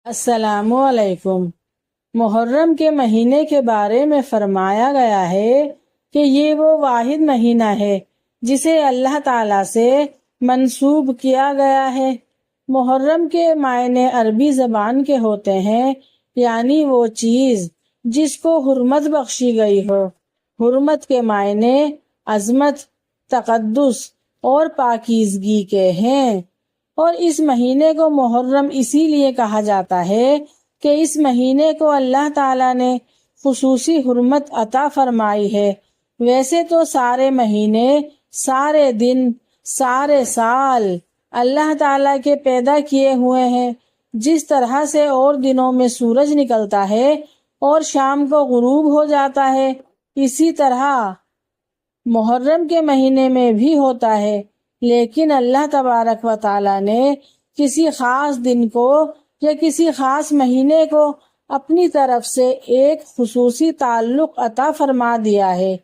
السلام علیکم۔ محرم کے مہینے کے بارے میں فرمایا گیا ہے کہ یہ وہ واحد مہینہ ہے جسے اللہ تعالیٰ سے منسوب کیا گیا ہے۔ محرم کے معنی عربی زبان کے ہوتے ہیں، یعنی وہ چیز جس کو حرمت بخشی گئی ہو۔ حرمت کے معنی عظمت، تقدس اور پاکیزگی کے ہیں، اور اس مہینے کو محرم اسی لیے کہا جاتا ہے کہ اس مہینے کو اللہ تعالیٰ نے خصوصی حرمت عطا فرمائی ہے۔ ویسے تو سارے مہینے، سارے دن، سارے سال اللہ تعالیٰ کے پیدا کیے ہوئے ہیں۔ جس طرح سے اور دنوں میں سورج نکلتا ہے اور شام کو غروب ہو جاتا ہے، اسی طرح محرم کے مہینے میں بھی ہوتا ہے، لیکن اللہ تبارک و تعالیٰ نے کسی خاص دن کو یا کسی خاص مہینے کو اپنی طرف سے ایک خصوصی تعلق عطا فرما دیا ہے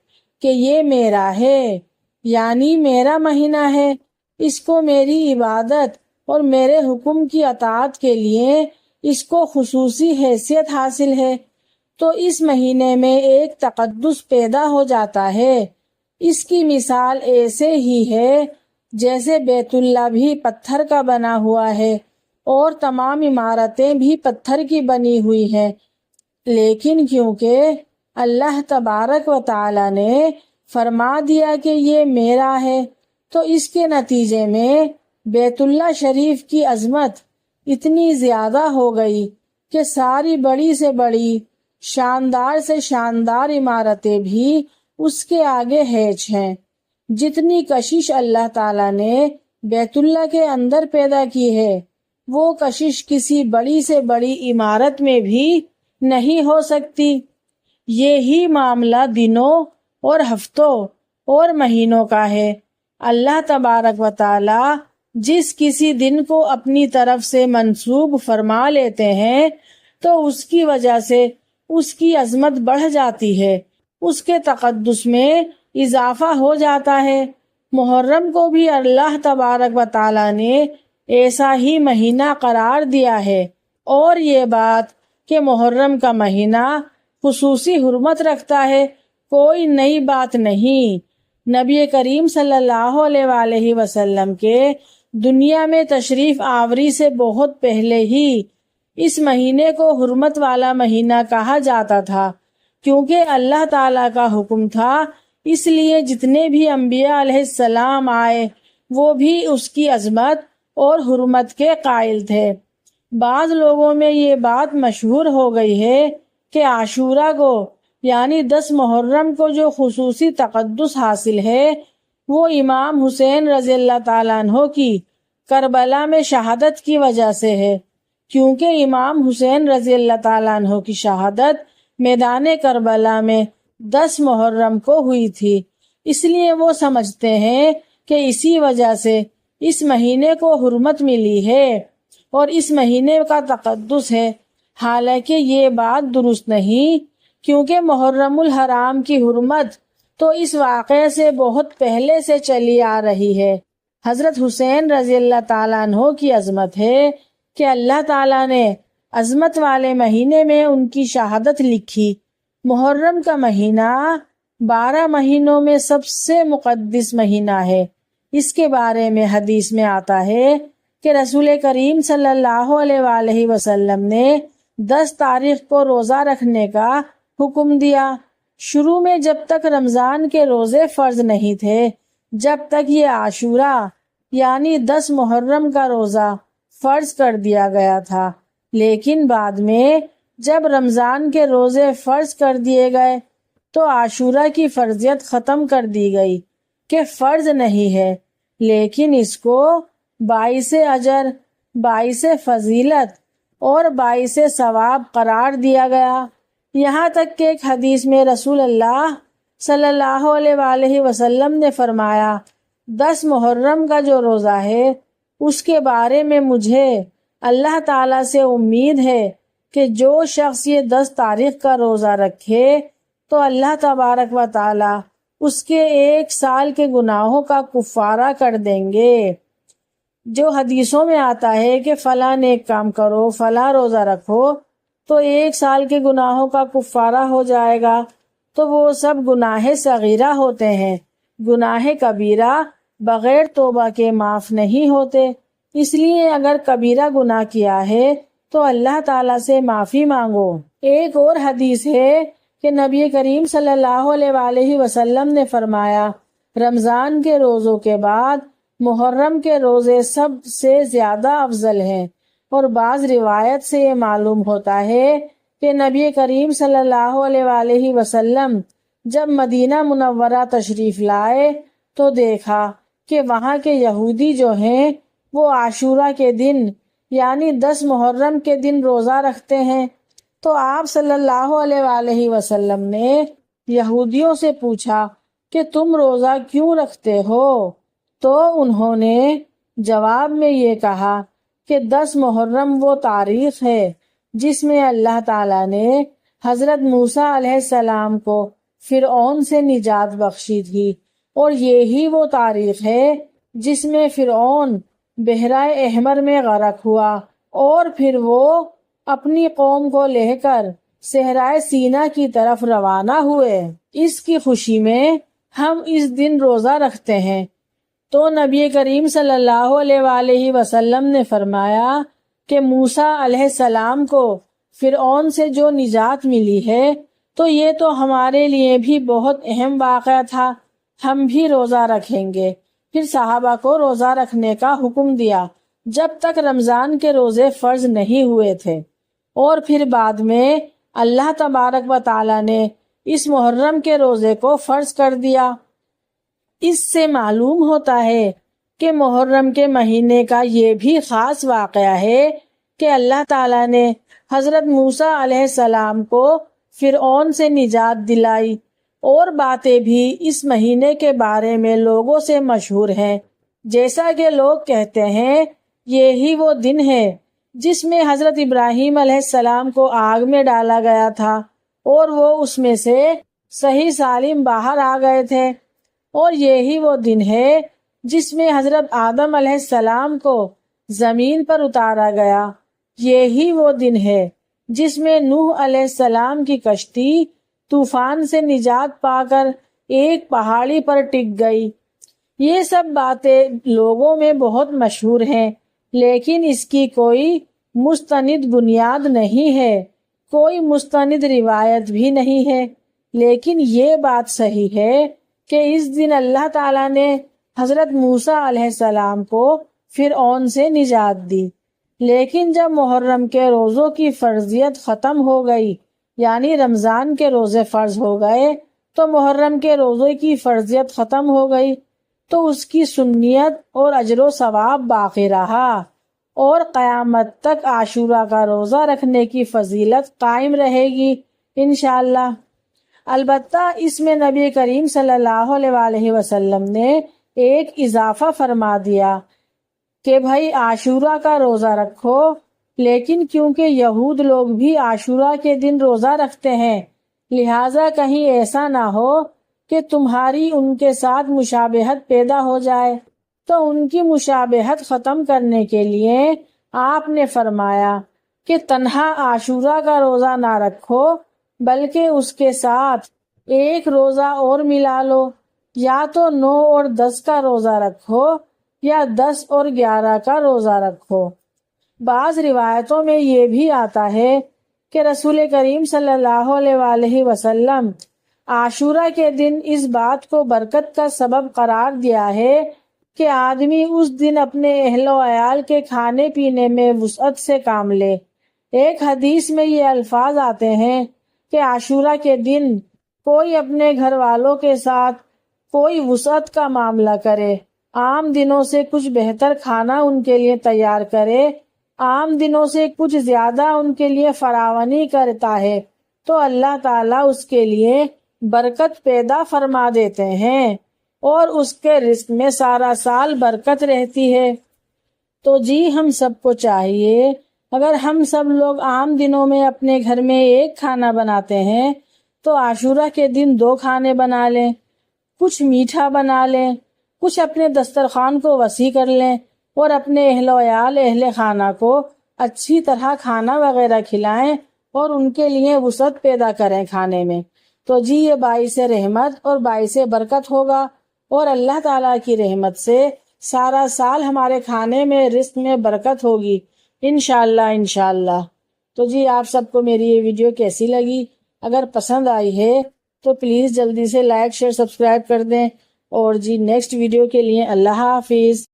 کہ یہ میرا ہے، یعنی میرا مہینہ ہے۔ اس کو میری عبادت اور میرے حکم کی اطاعت کے لیے اس کو خصوصی حیثیت حاصل ہے، تو اس مہینے میں ایک تقدس پیدا ہو جاتا ہے۔ اس کی مثال ایسے ہی ہے جیسے بیت اللہ بھی پتھر کا بنا ہوا ہے اور تمام عمارتیں بھی پتھر کی بنی ہوئی ہیں، لیکن کیونکہ اللہ تبارک و تعالی نے فرما دیا کہ یہ میرا ہے، تو اس کے نتیجے میں بیت اللہ شریف کی عظمت اتنی زیادہ ہو گئی کہ ساری بڑی سے بڑی، شاندار سے شاندار عمارتیں بھی اس کے آگے ہیچ ہیں۔ جتنی کشش اللہ تعالیٰ نے بیت اللہ کے اندر پیدا کی ہے، وہ کشش کسی بڑی سے بڑی عمارت میں بھی نہیں ہو سکتی۔ یہی معاملہ دنوں اور ہفتوں اور مہینوں کا ہے۔ اللہ تبارک و تعالی جس کسی دن کو اپنی طرف سے منسوب فرما لیتے ہیں تو اس کی وجہ سے اس کی عظمت بڑھ جاتی ہے، اس کے تقدس میں اضافہ ہو جاتا ہے۔ محرم کو بھی اللہ تبارک و تعالی نے ایسا ہی مہینہ قرار دیا ہے، اور یہ بات کہ محرم کا مہینہ خصوصی حرمت رکھتا ہے کوئی نئی بات نہیں۔ نبی کریم صلی اللہ علیہ وآلہ وسلم کے دنیا میں تشریف آوری سے بہت پہلے ہی اس مہینے کو حرمت والا مہینہ کہا جاتا تھا، کیونکہ اللہ تعالیٰ کا حکم تھا، اس لیے جتنے بھی انبیاء علیہ السلام آئے وہ بھی اس کی عظمت اور حرمت کے قائل تھے۔ بعض لوگوں میں یہ بات مشہور ہو گئی ہے کہ عاشورہ کو، یعنی 10 محرم کو جو خصوصی تقدس حاصل ہے وہ امام حسین رضی اللہ تعالیٰ عنہ کی کربلا میں شہادت کی وجہ سے ہے، کیونکہ امام حسین رضی اللہ تعالیٰ عنہ کی شہادت میدان کربلا میں 10 محرم کو ہوئی تھی، اس لیے وہ سمجھتے ہیں کہ اسی وجہ سے اس مہینے کو حرمت ملی ہے اور اس مہینے کا تقدس ہے۔ حالانکہ یہ بات درست نہیں، کیونکہ محرم الحرام کی حرمت تو اس واقعے سے بہت پہلے سے چلی آ رہی ہے۔ حضرت حسین رضی اللہ تعالیٰ عنہ کی عظمت ہے کہ اللہ تعالیٰ نے عظمت والے مہینے میں ان کی شہادت لکھی۔ محرم کا مہینہ 12 مہینوں میں سب سے مقدس مہینہ ہے۔ اس کے بارے میں حدیث میں آتا ہے کہ رسول کریم صلی اللہ علیہ وآلہ وسلم نے 10 تاریخ کو روزہ رکھنے کا حکم دیا۔ شروع میں جب تک رمضان کے روزے فرض نہیں تھے، جب تک یہ عاشورہ یعنی 10 محرم کا روزہ فرض کر دیا گیا تھا، لیکن بعد میں جب رمضان کے روزے فرض کر دیے گئے تو عاشورہ کی فرضیت ختم کر دی گئی کہ فرض نہیں ہے، لیکن اس کو باعث اجر، باعث فضیلت اور باعث ثواب قرار دیا گیا۔ یہاں تک کہ ایک حدیث میں رسول اللہ صلی اللہ علیہ وآلہ وسلم نے فرمایا، 10 محرم کا جو روزہ ہے اس کے بارے میں مجھے اللہ تعالیٰ سے امید ہے کہ جو شخص یہ 10 تاریخ کا روزہ رکھے تو اللہ تبارک و تعالیٰ اس کے 1 سال کے گناہوں کا کفارہ کر دیں گے۔ جو حدیثوں میں آتا ہے کہ فلاں نیک کام کرو، فلاں روزہ رکھو تو 1 سال کے گناہوں کا کفارہ ہو جائے گا، تو وہ سب گناہ صغیرہ ہوتے ہیں۔ گناہ کبیرہ بغیر توبہ کے معاف نہیں ہوتے، اس لیے اگر کبیرہ گناہ کیا ہے تو اللہ تعالیٰ سے معافی مانگو۔ ایک اور حدیث ہے کہ نبی کریم صلی اللہ علیہ وآلہ وسلم نے فرمایا، رمضان کے روزوں کے بعد محرم کے روزے سب سے زیادہ افضل ہیں، اور بعض روایت سے یہ معلوم ہوتا ہے کہ نبی کریم صلی اللہ علیہ وآلہ وسلم جب مدینہ منورہ تشریف لائے تو دیکھا کہ وہاں کے یہودی جو ہیں وہ عاشورہ کے دن یعنی 10 محرم کے دن روزہ رکھتے ہیں، تو آپ صلی اللہ علیہ وآلہ وسلم نے یہودیوں سے پوچھا کہ تم روزہ کیوں رکھتے ہو؟ تو انہوں نے جواب میں یہ کہا کہ 10 محرم وہ تاریخ ہے جس میں اللہ تعالیٰ نے حضرت موسیٰ علیہ السلام کو فرعون سے نجات بخشی تھی، اور یہی وہ تاریخ ہے جس میں فرعون بحرہ احمر میں غرق ہوا، اور پھر وہ اپنی قوم کو لے کر صحرائے سینا کی طرف روانہ ہوئے۔ اس کی خوشی میں ہم اس دن روزہ رکھتے ہیں۔ تو نبی کریم صلی اللہ علیہ وآلہ وسلم نے فرمایا کہ موسیٰ علیہ السلام کو فرعون سے جو نجات ملی ہے تو یہ تو ہمارے لیے بھی بہت اہم واقعہ تھا، ہم بھی روزہ رکھیں گے۔ پھر صحابہ کو روزہ رکھنے کا حکم دیا جب تک رمضان کے روزے فرض نہیں ہوئے تھے، اور پھر بعد میں اللہ تبارک و تعالی نے اس محرم کے روزے کو فرض کر دیا۔ اس سے معلوم ہوتا ہے کہ محرم کے مہینے کا یہ بھی خاص واقعہ ہے کہ اللہ تعالیٰ نے حضرت موسیٰ علیہ السلام کو فرعون سے نجات دلائی، اور باتیں بھی اس مہینے کے بارے میں لوگوں سے مشہور ہیں، جیسا کہ لوگ کہتے ہیں یہی وہ دن ہے جس میں حضرت ابراہیم علیہ السلام کو آگ میں ڈالا گیا تھا اور وہ اس میں سے صحیح سالم باہر آ گئے تھے، اور یہی وہ دن ہے جس میں حضرت آدم علیہ السلام کو زمین پر اتارا گیا، یہی وہ دن ہے جس میں نوح علیہ السلام کی کشتی طوفان سے نجات پا کر ایک پہاڑی پر ٹک گئی۔ یہ سب باتیں لوگوں میں بہت مشہور ہیں، لیکن اس کی کوئی مستند بنیاد نہیں ہے، کوئی مستند روایت بھی نہیں ہے، لیکن یہ بات صحیح ہے کہ اس دن اللہ تعالیٰ نے حضرت موسیٰ علیہ السلام کو فرعون سے نجات دی۔ لیکن جب محرم کے روزوں کی فرضیت ختم ہو گئی، یعنی رمضان کے روزے فرض ہو گئے تو محرم کے روزے کی فرضیت ختم ہو گئی، تو اس کی سنیت اور اجر و ثواب باقی رہا، اور قیامت تک عاشورہ کا روزہ رکھنے کی فضیلت قائم رہے گی انشاءاللہ۔ البتہ اس میں نبی کریم صلی اللہ علیہ وآلہ وسلم نے ایک اضافہ فرما دیا کہ بھائی عاشورہ کا روزہ رکھو، لیکن کیونکہ یہود لوگ بھی عاشورہ کے دن روزہ رکھتے ہیں، لہٰذا کہیں ایسا نہ ہو کہ تمہاری ان کے ساتھ مشابہت پیدا ہو جائے، تو ان کی مشابہت ختم کرنے کے لیے آپ نے فرمایا کہ تنہا عاشورہ کا روزہ نہ رکھو، بلکہ اس کے ساتھ ایک روزہ اور ملا لو، یا تو 9 اور 10 کا روزہ رکھو یا 10 اور 11 کا روزہ رکھو۔ بعض روایتوں میں یہ بھی آتا ہے کہ رسول کریم صلی اللہ علیہ وآلہ وسلم عاشورہ کے دن اس بات کو برکت کا سبب قرار دیا ہے کہ آدمی اس دن اپنے اہل و عیال کے کھانے پینے میں وسعت سے کام لے۔ ایک حدیث میں یہ الفاظ آتے ہیں کہ عاشورہ کے دن کوئی اپنے گھر والوں کے ساتھ کوئی وسعت کا معاملہ کرے، عام دنوں سے کچھ بہتر کھانا ان کے لیے تیار کرے، عام دنوں سے کچھ زیادہ ان کے لیے فراوانی کرتا ہے، تو اللہ تعالیٰ اس کے لیے برکت پیدا فرما دیتے ہیں اور اس کے رزق میں سارا سال برکت رہتی ہے۔ تو جی ہم سب کو چاہیے، اگر ہم سب لوگ عام دنوں میں اپنے گھر میں ایک کھانا بناتے ہیں تو عاشورہ کے دن 2 کھانے بنا لیں، کچھ میٹھا بنا لیں، کچھ اپنے دسترخوان کو وسیع کر لیں، اور اپنے اہل و عیال اہل خانہ کو اچھی طرح کھانا وغیرہ کھلائیں اور ان کے لیے وسعت پیدا کریں کھانے میں، تو جی یہ باعث رحمت اور باعث برکت ہوگا، اور اللہ تعالیٰ کی رحمت سے سارا سال ہمارے کھانے میں رزق میں برکت ہوگی انشاءاللہ انشاءاللہ۔ تو جی آپ سب کو میری یہ ویڈیو کیسی لگی؟ اگر پسند آئی ہے تو پلیز جلدی سے لائک شیئر سبسکرائب کر دیں، اور جی نیکسٹ ویڈیو کے لیے اللہ حافظ۔